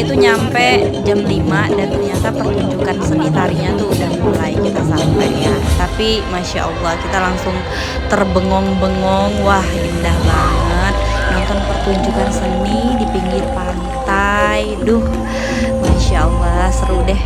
tuh nyampe jam 5 dan ternyata pertunjukan seni tarinya tuh udah mulai kita sampai ya. Tapi Masya Allah kita langsung terbengong-bengong. Wah indah banget nonton pertunjukan seni di pinggir pantai. Duh Masya Allah seru deh.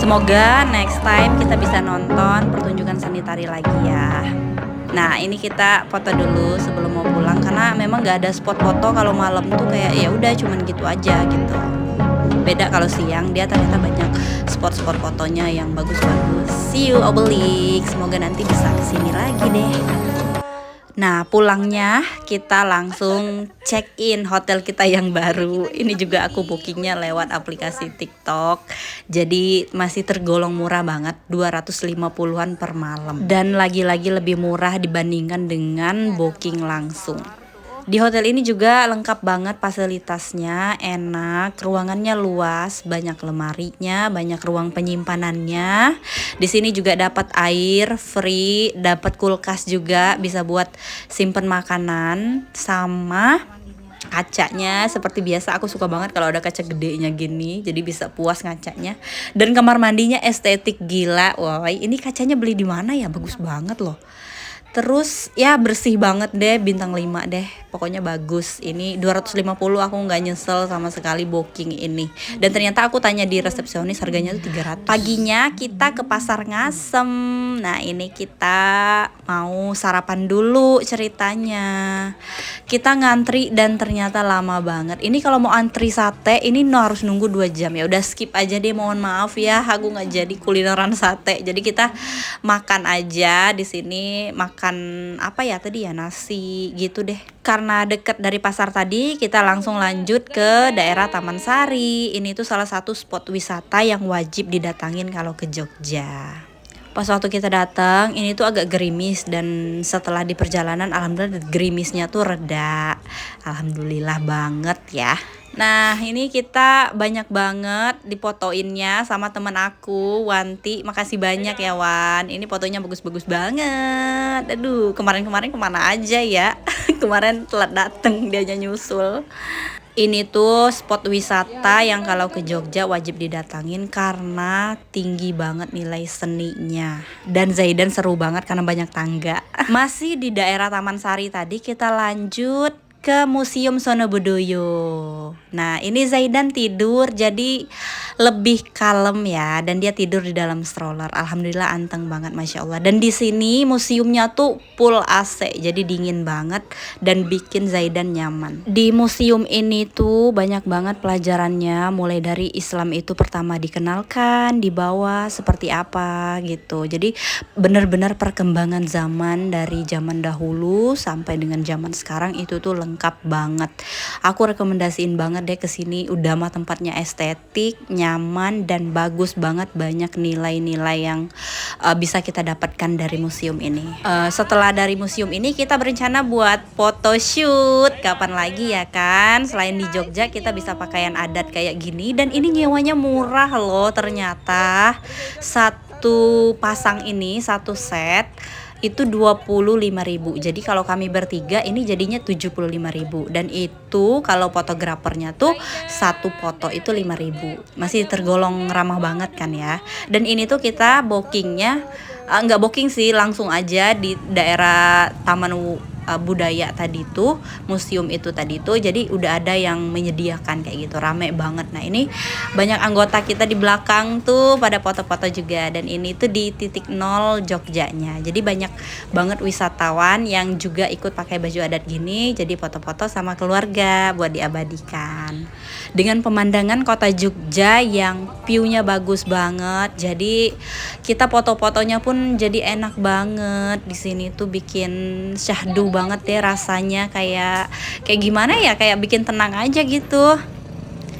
Semoga next time kita bisa nonton pertunjukan seni tari lagi ya. Nah ini kita foto dulu sebelum mau pulang karena memang gak ada spot foto kalau malam tuh kayak ya udah cuman gitu aja gitu. Beda kalau siang dia ternyata banyak spot-spot fotonya yang bagus-bagus. See you Obelix, semoga nanti bisa kesini lagi deh. Nah pulangnya kita langsung check in hotel kita yang baru. Ini juga aku bookingnya lewat aplikasi TikTok. Jadi masih tergolong murah banget, 250-an per malam. Dan lagi-lagi lebih murah dibandingkan dengan booking langsung. Di hotel ini juga lengkap banget fasilitasnya, enak, ruangannya luas, banyak lemarinya, banyak ruang penyimpanannya. Di sini juga dapat air free, dapat kulkas juga, bisa buat simpen makanan, sama kacanya seperti biasa. Aku suka banget kalau ada kaca gedenya gini, jadi bisa puas ngacanya. Dan kamar mandinya estetik gila, woi. Ini kacanya beli di mana ya? Bagus banget loh. Terus ya bersih banget deh, bintang 5 deh. Pokoknya bagus. Ini 250, aku nggak nyesel sama sekali booking ini. Dan ternyata aku tanya di resepsionis harganya tuh 300. Paginya kita ke Pasar Ngasem. Nah, ini kita mau sarapan dulu ceritanya. Kita ngantri dan ternyata lama banget. Ini kalau mau antri sate ini harus nunggu 2 jam. Ya udah skip aja deh, mohon maaf ya. Aku nggak jadi kulineran sate. Jadi kita makan aja di sini, makan apa ya tadi ya, nasi gitu deh. Karena deket dari pasar tadi, kita langsung lanjut ke daerah Taman Sari. Ini tuh salah satu spot wisata yang wajib didatangin kalau ke Jogja. Pas waktu kita datang, ini tuh agak gerimis, dan setelah di perjalanan alhamdulillah gerimisnya tuh reda. Alhamdulillah banget ya. Nah, ini kita banyak banget dipotoinnya sama temen aku, Wanti. Makasih banyak ya, Wan. Ini fotonya bagus-bagus banget. Aduh, kemarin-kemarin kemana aja ya? Kemarin telat dateng, dianya nyusul. Ini tuh spot wisata yang kalau ke Jogja wajib didatangin karena tinggi banget nilai seninya. Dan Zaidan seru banget karena banyak tangga. Masih di daerah Taman Sari tadi, kita lanjut ke Museum Sonobudoyo. Nah, ini Zaidan tidur jadi lebih kalem ya, dan dia tidur di dalam stroller. Alhamdulillah anteng banget, masya Allah. Dan di sini museumnya tuh full AC, jadi dingin banget dan bikin Zaidan nyaman. Di museum ini tuh banyak banget pelajarannya, mulai dari Islam itu pertama dikenalkan, di bawah seperti apa gitu. Jadi benar-benar perkembangan zaman dari zaman dahulu sampai dengan zaman sekarang itu tuh lengkap banget. Aku rekomendasiin banget deh kesini. Udah mah tempatnya estetik, nyaman dan bagus banget. Banyak nilai-nilai yang bisa kita dapatkan dari museum ini. Setelah dari museum ini kita berencana buat photoshoot. Kapan lagi ya kan? Selain di Jogja kita bisa pakaian adat kayak gini, dan ini nyewanya murah loh ternyata. Satu pasang ini, satu set itu 25.000. Jadi kalau kami bertiga ini jadinya 75.000, dan itu kalau fotografernya tuh satu foto itu 5.000. Masih tergolong ramah banget kan ya. Dan ini tuh kita bookingnya nggak booking sih, langsung aja di daerah Taman Budaya tadi tuh, museum itu tadi tuh, jadi udah ada yang menyediakan kayak gitu, rame banget. Nah, ini banyak anggota kita di belakang tuh pada foto-foto juga, dan ini tuh di titik nol Jogjanya. Jadi banyak banget wisatawan yang juga ikut pakai baju adat gini, jadi foto-foto sama keluarga buat diabadikan. Dengan pemandangan kota Jogja yang view-nya bagus banget. Jadi kita foto-fotonya pun jadi enak banget. Di sini tuh bikin syahdu banget deh rasanya, kayak gimana ya, kayak bikin tenang aja gitu.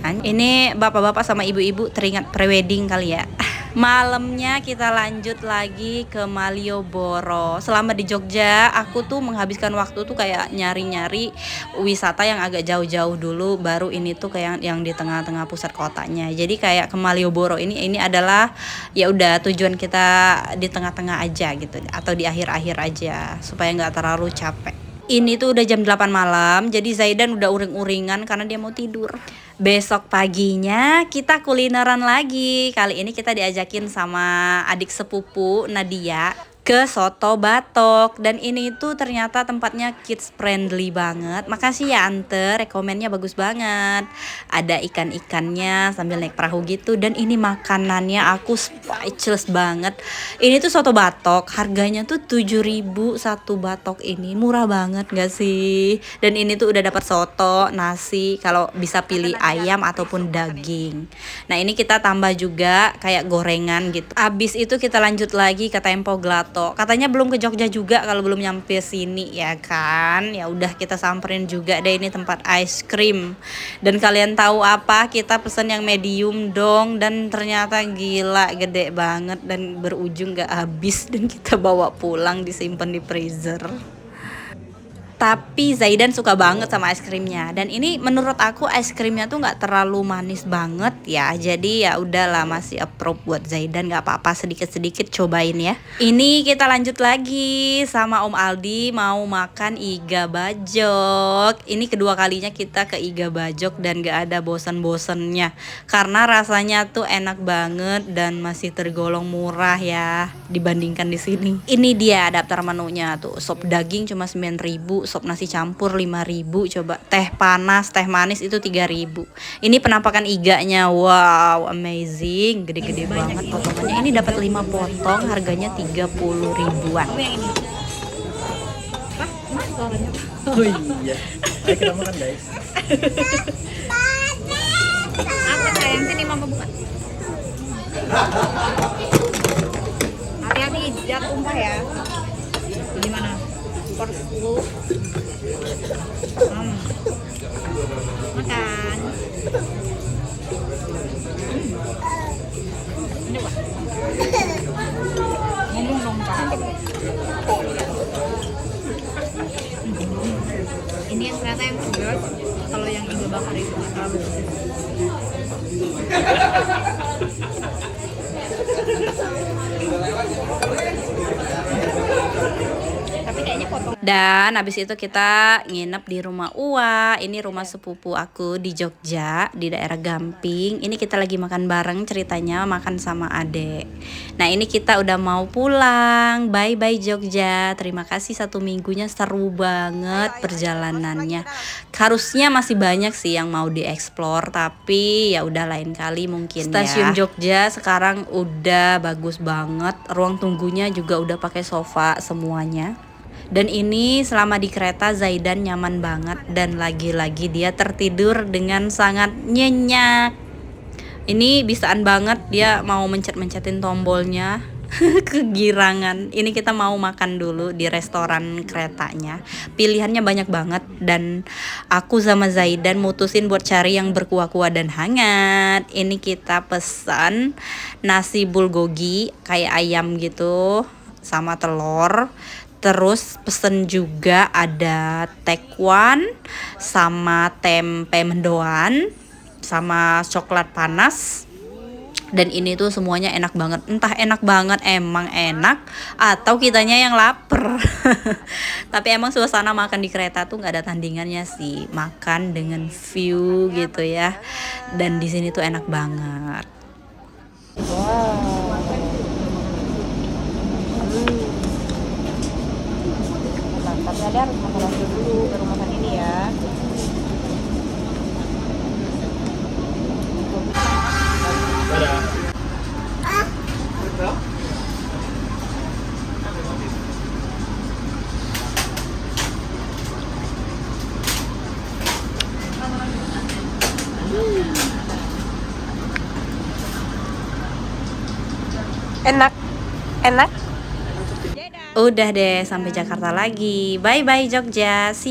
Ini bapak-bapak sama ibu-ibu teringat prewedding kali ya. Malamnya kita lanjut lagi ke Malioboro. Selama di Jogja aku tuh menghabiskan waktu tuh kayak nyari-nyari wisata yang agak jauh-jauh dulu, baru ini tuh kayak yang di tengah-tengah pusat kotanya. Jadi kayak ke Malioboro ini adalah ya udah tujuan kita di tengah-tengah aja gitu, atau di akhir-akhir aja supaya nggak terlalu capek. Ini tuh udah jam 8 malam, jadi Zaidan udah uring-uringan karena dia mau tidur. Besok paginya kita kulineran lagi. Kali ini kita diajakin sama adik sepupu Nadia ke Soto Batok, dan ini tuh ternyata tempatnya kids friendly banget. Makasih ya Ante, rekomennya bagus banget. Ada ikan-ikannya sambil naik perahu gitu, dan ini makanannya aku speechless banget. Ini tuh Soto Batok, harganya tuh 7.000 satu batok, ini murah banget gak sih? Dan ini tuh udah dapat soto, nasi, kalau bisa pilih ayam ataupun daging. Nah, ini kita tambah juga kayak gorengan gitu. Abis itu kita lanjut lagi ke Tempo Glato. Katanya belum ke Jogja juga kalau belum nyampe sini ya kan. Ya udah kita samperin juga deh, ini tempat ice cream. Dan kalian tahu apa? Kita pesen yang medium dong, dan ternyata gila gede banget dan berujung gak habis, dan kita bawa pulang disimpan di freezer. Tapi Zaidan suka banget sama es krimnya, dan ini menurut aku es krimnya tuh nggak terlalu manis banget ya, jadi ya udahlah, masih approve buat Zaidan, nggak apa-apa, sedikit-sedikit cobain ya. Ini kita lanjut lagi sama Om Aldi mau makan iga bajok. Ini kedua kalinya kita ke iga bajok dan nggak ada bosan-bosannya karena rasanya tuh enak banget dan masih tergolong murah ya dibandingkan di sini. Ini dia daftar menunya tuh, sop daging cuma 9.000, sop nasi campur 5.000, coba teh panas, teh manis itu 3.000. Ini penampakan iganya, wow, amazing, gede-gede banget potongannya. Ini dapat 5 potong, harganya 30 ribuan. Oh iya, ayo kita makan guys. Apa sayang, sini mama buka. Hati-hati jatuh tumpah ya. Gimana? Porsi dulu. Makan. Coba. Ngomong dong, Pak. Ini yang ternyata yang pedas. Kalau yang iga bakar itu nggak terlalu pedas. Tapi kayaknya potong. Dan habis itu kita nginep di rumah Ua. Ini rumah sepupu aku di Jogja, di daerah Gamping. Ini kita lagi makan bareng, ceritanya makan sama adek. Nah ini kita udah mau pulang. Bye bye Jogja. Terima kasih 1 minggunya, seru banget perjalanannya. Harusnya masih banyak sih yang mau dieksplor, tapi ya udah lain kali mungkin. Stasiun Jogja sekarang udah bagus banget. Ruang tunggunya juga udah pakai sofa semuanya. Dan ini selama di kereta Zaidan nyaman banget, dan lagi-lagi dia tertidur dengan sangat nyenyak. Ini bisaan banget, dia mau mencet-mencetin tombolnya. Kegirangan. Ini kita mau makan dulu di restoran keretanya. Pilihannya banyak banget, dan aku sama Zaidan mutusin buat cari yang berkuah-kuah dan hangat. Ini kita pesan nasi bulgogi kayak ayam gitu sama telur. Terus pesen juga ada tekwan sama tempe mendoan sama coklat panas. Dan ini tuh semuanya enak banget. Entah enak banget, emang enak, atau kitanya yang lapar. Tapi emang suasana makan di kereta tuh nggak ada tandingannya sih. Makan dengan view gitu ya. Dan di sini tuh enak banget. Tapi ada harus makan nasi dulu, baru makan ini ya. Enak, enak. Udah deh, sampai Jakarta lagi. Bye bye Jogja. See